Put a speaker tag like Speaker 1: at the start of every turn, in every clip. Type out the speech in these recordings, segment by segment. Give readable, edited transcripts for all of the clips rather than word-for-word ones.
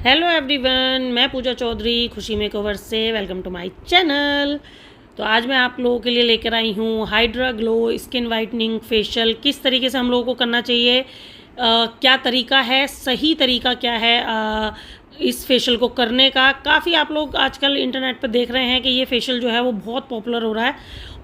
Speaker 1: Hello everyone, मैं पूजा चौधरी खुशी makeover से वेलकम टू माय चैनल। तो आज मैं आप लोगों के लिए लेकर आई हूँ hydra glow skin whitening facial. किस तरीके से हम लोगों को करना चाहिए, क्या तरीका है, सही तरीका क्या है इस फेशियल को करने का। काफ़ी आप लोग आजकल इंटरनेट पर देख रहे हैं कि ये फेशियल जो है वो बहुत पॉपुलर हो रहा है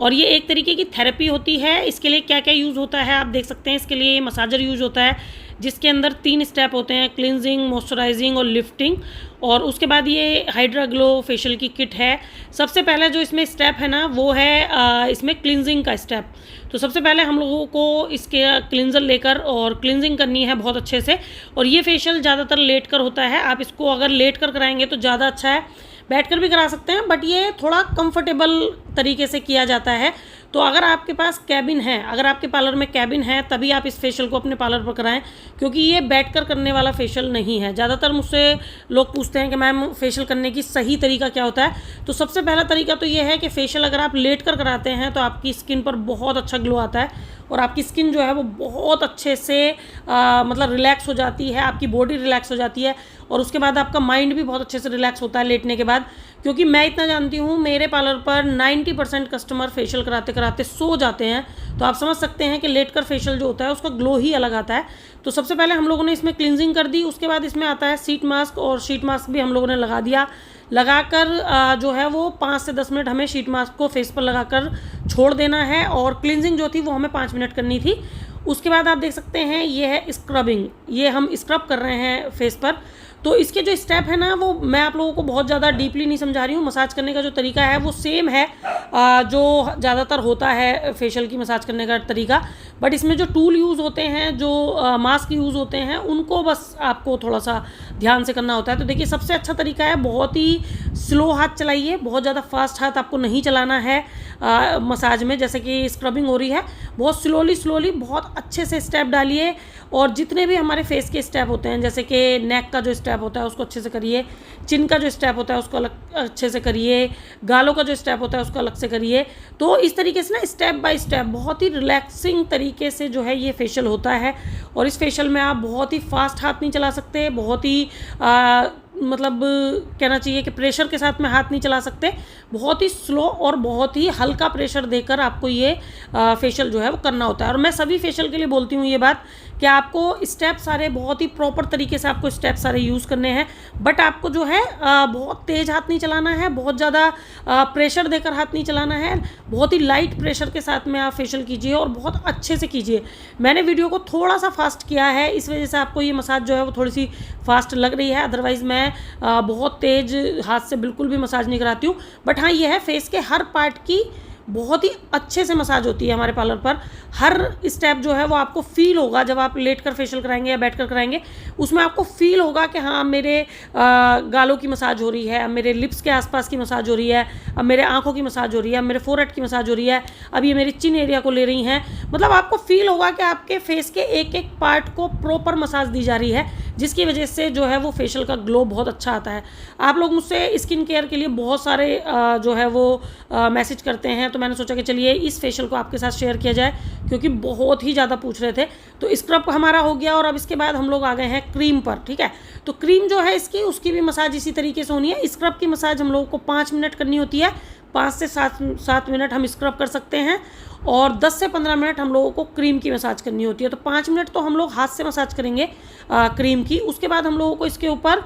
Speaker 1: और ये एक तरीके की थेरेपी होती है। इसके लिए क्या क्या यूज़ होता है आप देख सकते हैं। इसके लिए मसाजर यूज़ होता है जिसके अंदर 3 स्टेप होते हैं, क्लिनजिंग, मॉइस्चराइजिंग और लिफ्टिंग। और उसके बाद ये हाइड्रा ग्लो फेशियल की किट है। सबसे पहले जो इसमें स्टेप है ना वो है इसमें क्लिनजिंग का स्टेप। तो सबसे पहले हम लोगों को इसके क्लिनजर लेकर और क्लिनजिंग करनी है बहुत अच्छे से। और ये फेशियल ज़्यादातर लेट कर होता है। आप इसको अगर लेट कर कराएंगे तो ज़्यादा अच्छा है, बैठ कर भी करा सकते हैं, बट ये थोड़ा कंफर्टेबल तरीके से किया जाता है। तो अगर आपके पास कैबिन है, अगर आपके पार्लर में कैबिन है, तभी आप इस फेशियल को अपने पार्लर पर कराएं, क्योंकि ये बैठकर करने वाला फेशियल नहीं है। ज़्यादातर मुझसे लोग पूछते हैं कि मैम फेशियल करने की सही तरीका क्या होता है। तो सबसे पहला तरीका तो ये है कि फेशियल अगर आप लेट कर कराते हैं तो आपकी स्किन पर बहुत अच्छा ग्लो आता है और आपकी स्किन जो है वो बहुत अच्छे से मतलब रिलैक्स हो जाती है, आपकी बॉडी रिलैक्स हो जाती है और उसके बाद आपका माइंड भी बहुत अच्छे से रिलैक्स होता है लेटने के बाद। क्योंकि मैं इतना जानती हूँ, मेरे पार्लर पर 90% कस्टमर फेशियल कराते कराते सो जाते हैं। तो आप समझ सकते हैं कि लेट कर फेशियल जो होता है उसका ग्लो ही अलग आता है। तो सबसे पहले हम लोगों ने इसमें क्लिनजिंग कर दी। उसके बाद इसमें आता है शीट मास्क, और शीट मास्क भी हम लोगों ने लगा दिया। लगाकर जो है वो 5 से 10 मिनट हमें शीट मास्क को फेस पर लगाकर छोड़ देना है। और क्लिनजिंग जो थी वो हमें 5 मिनट करनी थी। उसके बाद आप देख सकते हैं ये है स्क्रबिंग, ये हम स्क्रब कर रहे हैं फेस पर। तो इसके जो स्टेप है ना वो मैं आप लोगों को बहुत ज़्यादा डीपली नहीं समझा रही हूँ। मसाज करने का जो तरीका है वो सेम है जो ज़्यादातर होता है फेशियल की मसाज करने का तरीका, बट इसमें जो टूल यूज़ होते हैं, जो मास्क यूज़ होते हैं, उनको बस आपको थोड़ा सा ध्यान से करना होता है। तो देखिए सबसे अच्छा तरीका है, बहुत ही स्लो हाथ चलाइए, बहुत ज़्यादा फास्ट हाथ आपको नहीं चलाना है मसाज में। जैसे कि स्क्रबिंग हो रही है, बहुत स्लोली बहुत अच्छे से स्टेप डालिए। और जितने भी हमारे फेस के स्टेप होते हैं, जैसे कि नेक का जो स्टेप होता है उसको अच्छे से करिए, चिन का जो स्टेप होता है उसको अलग अच्छे से करिए, गालों का जो स्टेप होता है उसको अलग से करिए। तो इस तरीके से ना स्टेप बाय स्टेप बहुत ही रिलैक्सिंग तरीके से जो है ये फेशियल होता है। और इस फेशियल में आप बहुत ही फास्ट हाथ नहीं चला सकते, बहुत ही मतलब कहना चाहिए कि प्रेशर के साथ में हाथ नहीं चला सकते। बहुत ही स्लो और बहुत ही हल्का प्रेशर देकर आपको ये फेशियल जो है वो करना होता है। और मैं सभी फेशियल के लिए बोलती हूँ ये बात कि आपको स्टेप सारे बहुत ही प्रॉपर तरीके से आपको स्टेप सारे यूज़ करने हैं, बट आपको जो है बहुत तेज़ हाथ नहीं चलाना है, बहुत ज़्यादा प्रेशर देकर हाथ नहीं चलाना है। बहुत ही लाइट प्रेशर के साथ में आप फेशियल कीजिए और बहुत अच्छे से कीजिए। मैंने वीडियो को थोड़ा सा फास्ट किया है, इस वजह से आपको ये मसाज जो है वो थोड़ी सी फास्ट लग रही है। अदरवाइज़ मैं बहुत तेज़ हाथ से बिल्कुल भी मसाज नहीं कराती हूँ। बट हाँ, ये है फेस के हर पार्ट की बहुत ही अच्छे से मसाज होती है हमारे पार्लर पर। हर स्टेप जो है वो आपको फील होगा जब आप लेट कर फेशियल कराएंगे या बैठ कर कराएंगे, उसमें आपको फील होगा कि हाँ मेरे गालों की मसाज हो रही है, अब मेरे लिप्स के आसपास की मसाज हो रही है, अब मेरे आंखों की मसाज हो रही है, अब मेरे फोरहेड की मसाज हो रही है, अब ये मेरी चिन एरिया को ले रही हैं। मतलब आपको फील होगा कि आपके फेस के एक एक पार्ट को प्रॉपर मसाज दी जा रही है, जिसकी वजह से जो है वो फेशियल का ग्लो बहुत अच्छा आता है। आप लोग मुझसे स्किन केयर के लिए बहुत सारे जो है वो मैसेज करते हैं, तो मैंने सोचा कि चलिए इस फेशियल को आपके साथ शेयर किया जाए, क्योंकि बहुत ही ज़्यादा पूछ रहे थे। तो स्क्रब हमारा हो गया और अब इसके बाद हम लोग आ गए हैं क्रीम पर। ठीक है, तो क्रीम जो है इसकी, उसकी भी मसाज इसी तरीके से होनी है। स्क्रब की मसाज हम लोगों को 5 मिनट करनी होती है, 5 से 7 मिनट हम स्क्रब कर सकते हैं और 10 से 15 मिनट हम लोगों को क्रीम की मसाज करनी होती है। तो 5 मिनट तो हम लोग हाथ से मसाज करेंगे क्रीम की। उसके बाद हम लोगों को इसके ऊपर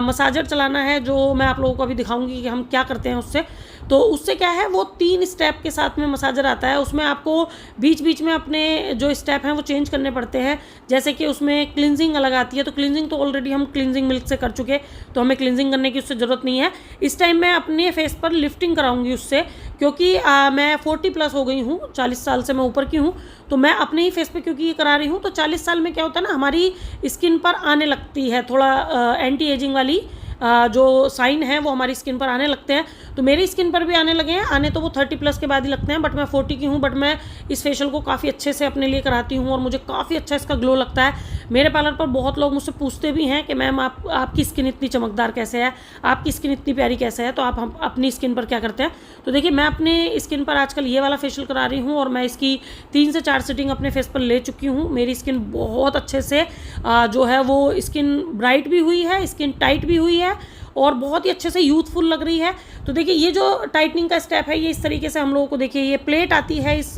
Speaker 1: मसाजर चलाना है, जो मैं आप लोगों को अभी दिखाऊंगी कि हम क्या करते हैं उससे। तो उससे क्या है, वो 3 स्टेप के साथ में मसाजर आता है। उसमें आपको बीच बीच में अपने जो स्टेप हैं वो चेंज करने पड़ते हैं। जैसे कि उसमें क्लिनजिंग अलग आती है, तो क्लिनजिंग तो ऑलरेडी हम क्लिनजिंग मिल्क से कर चुके, तो हमें क्लिनजिंग करने की उससे ज़रूरत नहीं है। इस टाइम मैं अपने फेस पर लिफ्टिंग कराऊंगी उससे, क्योंकि मैं 40+ हो गई हूँ, 40 साल से मैं ऊपर की हूँ। तो मैं अपने ही फेस पे क्योंकि ये करा रही हूँ, तो 40 साल में क्या होता है ना, हमारी स्किन पर आने लगती है थोड़ा एंटी एजिंग वाली जो साइन है वो हमारी स्किन पर आने लगते हैं। तो मेरी स्किन पर भी आने लगे हैं, आने तो वो 30+ के बाद ही लगते हैं, बट मैं 40 की हूँ। बट मैं इस फेशियल को काफ़ी अच्छे से अपने लिए कराती हूँ और मुझे काफ़ी अच्छा इसका ग्लो लगता है। मेरे पार्लर पर बहुत लोग मुझसे पूछते भी हैं कि मैम आपकी स्किन इतनी चमकदार कैसे है, आपकी स्किन इतनी प्यारी कैसे है, तो आप हम अपनी स्किन पर क्या करते हैं। तो देखिए मैं अपने स्किन पर आजकल ये वाला फेशियल करा रही हूँ और मैं इसकी 3 से 4 सिटिंग अपने फेस पर ले चुकी हूँ। मेरी स्किन बहुत अच्छे से जो है वो स्किन ब्राइट भी हुई है, स्किन टाइट भी हुई है और बहुत ही अच्छे से यूथफुल लग रही है। तो देखिए ये जो टाइटनिंग का स्टेप है ये इस तरीके से हम लोगों को, देखिए ये प्लेट आती है इस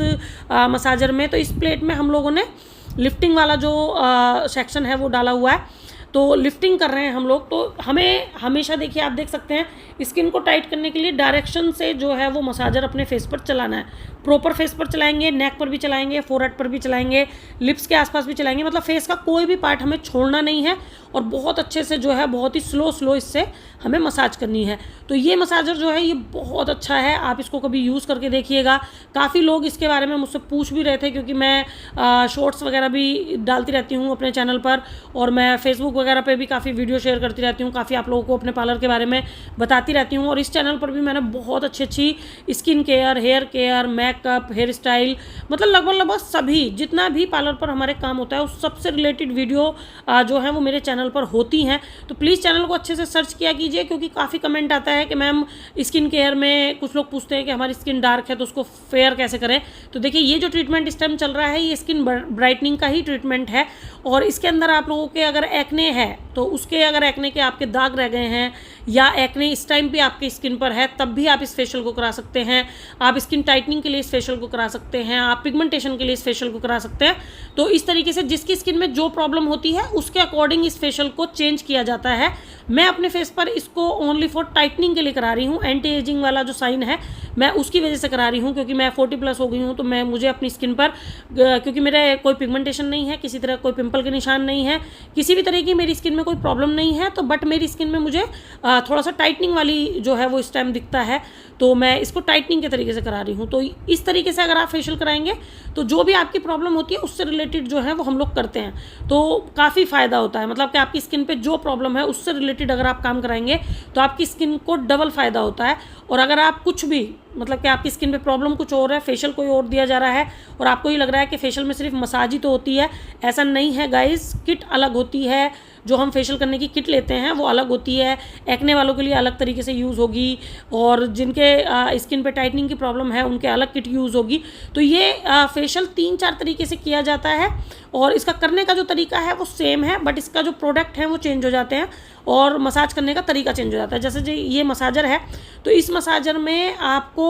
Speaker 1: मसाजर में, तो इस प्लेट में हम लोगों ने लिफ्टिंग वाला जो सेक्शन है वो डाला हुआ है। तो लिफ्टिंग कर रहे हैं हम लोग। तो हमें हमेशा देखिए आप देख सकते हैं स्किन को टाइट करने के लिए डायरेक्शन से जो है वो मसाजर अपने फेस पर चलाना है। प्रॉपर फेस पर चलाएंगे, नेक पर भी चलाएंगे, फोरहेड पर भी चलाएंगे, लिप्स के आसपास भी चलाएंगे, मतलब फेस का कोई भी पार्ट हमें छोड़ना नहीं है और बहुत अच्छे से जो है बहुत ही स्लो इससे हमें मसाज करनी है। तो ये मसाजर जो है ये बहुत अच्छा है, आप इसको कभी यूज़ करके देखिएगा। काफ़ी लोग इसके बारे में मुझसे पूछ भी रहे थे क्योंकि मैं शॉर्ट्स वगैरह भी डालती रहती हूँ अपने चैनल पर और मैं फेसबुक वगैरह पे भी काफ़ी वीडियो शेयर करती रहती हूँ, काफ़ी आप लोगों को अपने पार्लर के बारे में बताती रहती हूँ। और इस चैनल पर भी मैंने बहुत अच्छी skin care, hair care, makeup, hair style, मतलब लगभग सभी जितना भी पार्लर पर हमारे काम होता है उस सबसे रिलेटेड वीडियो जो है वो मेरे चैनल पर होती हैं। तो प्लीज़ चैनल को अच्छे से सर्च किया कीजिए क्योंकि काफ़ी कमेंट आता है कि मैम स्किन केयर में कुछ लोग पूछते हैं कि हमारी स्किन डार्क है तो उसको फेयर कैसे करें। तो देखिए ये जो ट्रीटमेंट इस टाइम चल रहा है ये स्किन ब्राइटनिंग का ही ट्रीटमेंट है और इसके अंदर आप लोगों के अगर एक्ने है तो उसके अगर एक्ने के आपके दाग रह गए हैं या एक्ने इस टाइम पे आपकी स्किन पर है तब भी आप इस फेशियल को करा सकते हैं। आप स्किन टाइटनिंग के लिए इस फेशियल को करा सकते हैं, आप पिगमेंटेशन के लिए इस फेशियल को करा सकते हैं। तो इस तरीके से जिसकी स्किन में जो प्रॉब्लम होती है उसके अकॉर्डिंग इस फेशियल को चेंज किया जाता है। मैं अपने फेस पर इसको ओनली फॉर टाइटनिंग के लिए करा रही हूँ, एंटी एजिंग वाला जो साइन है मैं उसकी वजह से करा रही हूँ क्योंकि मैं 40+ हो गई हूँ। तो मुझे अपनी स्किन पर क्योंकि मेरे कोई पिगमेंटेशन नहीं है, किसी तरह कोई पिंपल के निशान नहीं है, किसी भी तरह की मेरी स्किन में कोई प्रॉब्लम नहीं है, तो बट मेरी स्किन में मुझे थोड़ा सा टाइटनिंग वाली जो है वो इस टाइम दिखता है तो मैं इसको टाइटनिंग के तरीके से करा रही हूँ। तो इस तरीके से अगर आप फेशियल कराएंगे तो जो भी आपकी प्रॉब्लम होती है उससे रिलेटेड जो है वो हम लोग करते हैं तो काफ़ी फ़ायदा होता है। मतलब कि आपकी स्किन पे जो प्रॉब्लम है उससे रिलेटेड अगर आप काम कराएंगे तो आपकी स्किन को डबल फ़ायदा होता है। और अगर आप कुछ भी मतलब कि आपकी स्किन पे प्रॉब्लम कुछ और है, फेशियल कोई और दिया जा रहा है और आपको ये लग रहा है कि फेशियल में सिर्फ मसाज ही तो होती है, ऐसा नहीं है गाइस। किट अलग होती है, जो हम फेशियल करने की किट लेते हैं वो अलग होती है, एक्ने वालों के लिए अलग तरीके से यूज़ होगी और जिनके स्किन पे टाइटनिंग की प्रॉब्लम है उनके अलग किट यूज़ होगी। तो ये फेशियल 3-4 तरीके से किया जाता है और इसका करने का जो तरीका है वो सेम है बट इसका जो प्रोडक्ट है वो चेंज हो जाते हैं और मसाज करने का तरीका चेंज हो जाता है। जैसे ये मसाजर है तो इस मसाजर में आपको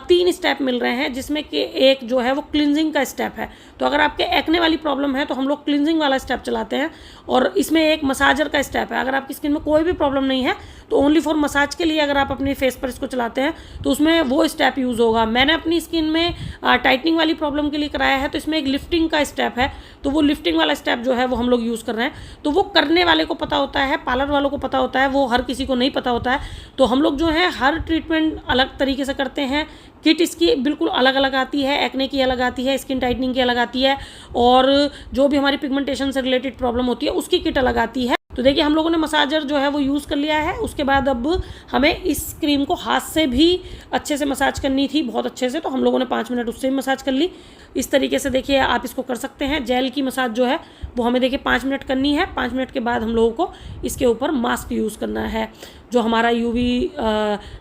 Speaker 1: 3 स्टेप मिल रहे हैं जिसमें कि एक जो है वो क्लिनजिंग का स्टेप है। तो अगर आपके एक्ने वाली प्रॉब्लम है तो हम लोग क्लिनजिंग वाला स्टेप चलाते हैं और इसमें एक मसाजर का स्टेप है। अगर आपकी स्किन में कोई भी प्रॉब्लम नहीं है तो ओनली फॉर मसाज के लिए अगर आप अपने फेस पर इसको चलाते हैं तो उसमें वो स्टेप यूज़ होगा। मैंने अपनी स्किन में टाइटनिंग वाली प्रॉब्लम के लिए कराया है तो इसमें एक लिफ्टिंग का स्टेप है, तो वो लिफ्टिंग वाला स्टेप जो है वो हम लोग यूज़ कर रहे हैं। तो वो करने वाले को पता होता है, पार्लर वालों को पता होता है, वो हर किसी को नहीं पता होता है। तो हम लोग जो है हर ट्रीटमेंट अलग तरीके से करते हैं। किट इसकी बिल्कुल अलग अलग आती है, एक्ने की अलग आती है, स्किन टाइटनिंग की अलग आती है और जो भी हमारी पिगमेंटेशन से रिलेटेड प्रॉब्लम होती है उसकी किट अलग आती है। तो देखिए हम लोगों ने मसाजर जो है वो यूज़ कर लिया है। उसके बाद अब हमें इस क्रीम को हाथ से भी अच्छे से मसाज करनी थी, बहुत अच्छे से, तो हम लोगों ने 5 मिनट उससे भी मसाज कर ली। इस तरीके से देखिए आप इसको कर सकते हैं। जेल की मसाज जो है वो हमें देखिए 5 मिनट करनी है। 5 मिनट के बाद हम लोगों को इसके ऊपर मास्क यूज़ करना है, जो हमारा UV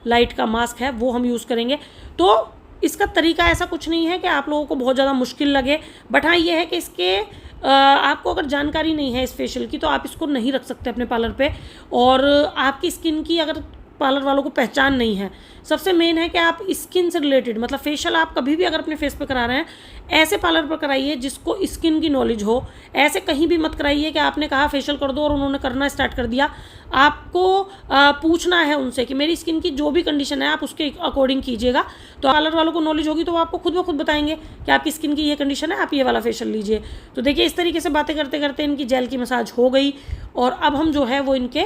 Speaker 1: लाइट का मास्क है वो हम यूज़ करेंगे। तो इसका तरीका ऐसा कुछ नहीं है कि आप लोगों को बहुत ज़्यादा मुश्किल लगे, बट हाँ ये है कि इसके आपको अगर जानकारी नहीं है इस फेशियल की तो आप इसको नहीं रख सकते अपने पार्लर पे। और आपकी स्किन की अगर पार्लर वालों को पहचान नहीं है, सबसे मेन है कि आप स्किन से रिलेटेड मतलब फेशियल आप कभी भी अगर अपने फेस पे करा रहे हैं ऐसे पार्लर पर कराइए जिसको स्किन की नॉलेज हो। ऐसे कहीं भी मत कराइए कि आपने कहा फेशियल कर दो और उन्होंने करना स्टार्ट कर दिया। आपको पूछना है उनसे कि मेरी स्किन की जो भी कंडीशन है आप उसके अकॉर्डिंग कीजिएगा। तो पार्लर वालों को नॉलेज होगी तो वो आपको खुद ब खुद बताएंगे कि आपकी स्किन की ये कंडीशन है, आप ये वाला फेशियल लीजिए। तो देखिए इस तरीके से बातें करते करते इनकी जेल की मसाज हो गई और अब हम जो है वो इनके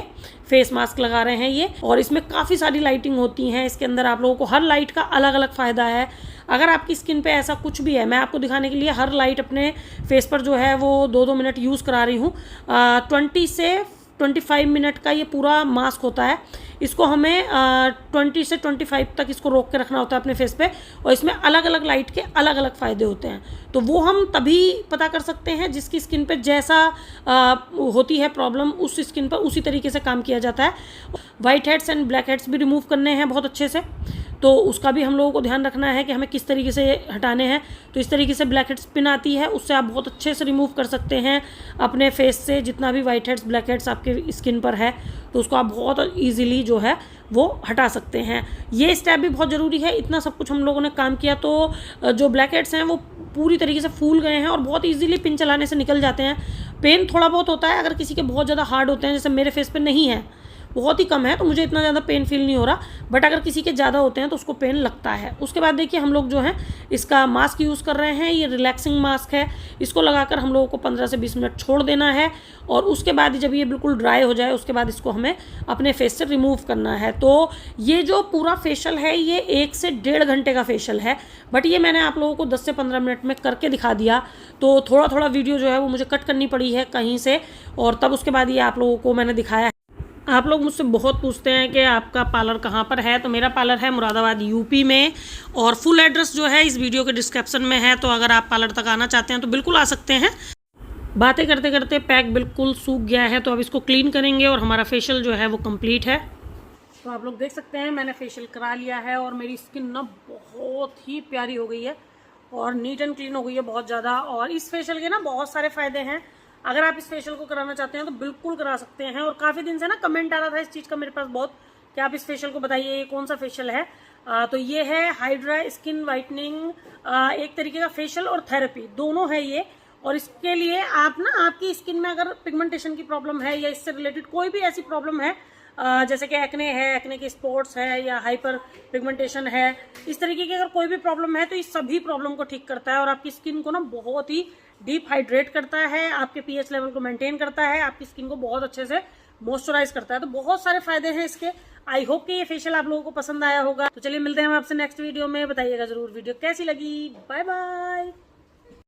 Speaker 1: फेस मास्क लगा रहे हैं ये। और इसमें काफ़ी सारी लाइटिंग होती हैं इसके अंदर, आप लोगों को हर लाइट का अलग अलग फ़ायदा है। अगर आपकी स्किन पे ऐसा कुछ भी है, मैं आपको दिखाने के लिए हर लाइट अपने फेस पर जो है वो 2-2 मिनट यूज़ करा रही हूँ। 20 से 25 मिनट का ये पूरा मास्क होता है। इसको हमें 20 से 25 तक इसको रोक के रखना होता है अपने फेस पे, और इसमें अलग अलग लाइट के अलग अलग फ़ायदे होते हैं। तो वो हम तभी पता कर सकते हैं जिसकी स्किन पे जैसा होती है प्रॉब्लम, उस स्किन पर उसी तरीके से काम किया जाता है। White heads and black heads भी रिमूव करने हैं बहुत अच्छे से, तो उसका भी हम लोगों को ध्यान रखना है कि हमें किस तरीके से हटाने हैं। तो इस तरीके से ब्लैक हेड्स पिन आती है, उससे आप बहुत अच्छे से रिमूव कर सकते हैं अपने फेस से जितना भी वाइट हेड्स ब्लैक हेड्स आपके स्किन पर है, तो उसको आप बहुत ईजीली जो है वो हटा सकते हैं। ये स्टेप भी बहुत ज़रूरी है। इतना सब कुछ हम लोगों ने काम किया तो जो ब्लैक हेड्स हैं वो पूरी तरीके से फूल गए हैं और बहुत ईजीली पिन चलाने से निकल जाते हैं। पेन थोड़ा बहुत होता है, अगर किसी के बहुत ज़्यादा हार्ड होते हैं, जैसे मेरे फेस पे नहीं है, बहुत ही कम है, तो मुझे इतना ज़्यादा पेन फील नहीं हो रहा, बट अगर किसी के ज़्यादा होते हैं तो उसको पेन लगता है। उसके बाद देखिए हम लोग जो है इसका मास्क यूज़ कर रहे हैं। ये रिलैक्सिंग मास्क है, इसको लगाकर हम लोगों को 15 से 20 मिनट छोड़ देना है, और उसके बाद जब ये बिल्कुल ड्राई हो जाए उसके बाद इसको हमें अपने फेस से रिमूव करना है। तो ये जो पूरा फेशियल है ये 1 से 1.5 घंटे का फेशियल है, बट ये मैंने आप लोगों को 10 से 15 मिनट में करके दिखा दिया। तो थोड़ा थोड़ा वीडियो जो है वो मुझे कट करनी पड़ी है कहीं से, और तब उसके बाद ये आप लोगों को मैंने दिखाया। आप लोग मुझसे बहुत पूछते हैं कि आपका पार्लर कहाँ पर है, तो मेरा पार्लर है मुरादाबाद यूपी में, और फुल एड्रेस जो है इस वीडियो के डिस्क्रिप्शन में है। तो अगर आप पार्लर तक आना चाहते हैं तो बिल्कुल आ सकते हैं। बातें करते करते पैक बिल्कुल सूख गया है, तो अब इसको क्लीन करेंगे और हमारा फेशियल जो है वो कंप्लीट है। तो आप लोग देख सकते हैं मैंने फेशियल करा लिया है और मेरी स्किन ना बहुत ही प्यारी हो गई है और नीट एंड क्लीन हो गई है बहुत ज़्यादा। और इस फेशियल के ना बहुत सारे फ़ायदे हैं। अगर आप इस फेशियल को कराना चाहते हैं तो बिल्कुल करा सकते हैं। और काफ़ी दिन से ना कमेंट आ रहा था इस चीज़ का मेरे पास बहुत, कि आप इस फेशियल को बताइए ये कौन सा फेशियल है। तो ये है हाइड्रा स्किन वाइटनिंग, एक तरीके का फेशियल और थेरेपी दोनों है ये। और इसके लिए आप ना आपकी स्किन में अगर पिगमेंटेशन की प्रॉब्लम है या इससे रिलेटेड कोई भी ऐसी प्रॉब्लम है, जैसे कि एक्ने है, एक्ने के स्पॉट्स है, या हाइपर पिगमेंटेशन है, इस तरीके की अगर कोई भी प्रॉब्लम है तो इस सभी प्रॉब्लम को ठीक करता है और आपकी स्किन को ना बहुत ही डीप हाइड्रेट करता है, आपके पीएच लेवल को मेंटेन करता है, आपकी स्किन को बहुत अच्छे से मॉइस्चराइज करता है। तो बहुत सारे फायदे हैं इसके। आई होप कि ये फेशियल आप लोगों को पसंद आया होगा। तो चलिए मिलते हैं हम आपसे नेक्स्ट वीडियो में। बताइएगा जरूर वीडियो कैसी लगी। Bye bye.